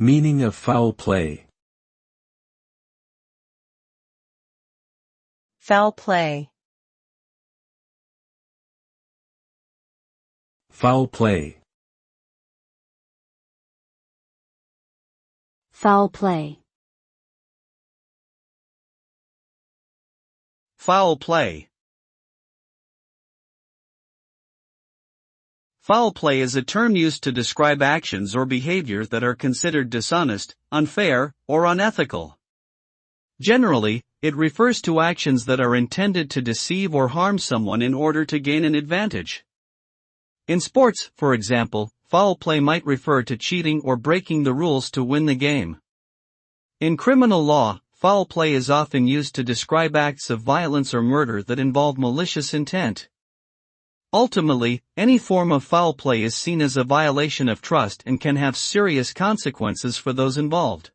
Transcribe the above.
Meaning of foul play. Foul play. Foul play. Foul play. Foul play. Foul play is a term used to describe actions or behaviors that are considered dishonest, unfair, or unethical. Generally, it refers to actions that are intended to deceive or harm someone in order to gain an advantage. In sports, for example, foul play might refer to cheating or breaking the rules to win the game. In criminal law, foul play is often used to describe acts of violence or murder that involve malicious intent. Ultimately, any form of foul play is seen as a violation of trust and can have serious consequences for those involved.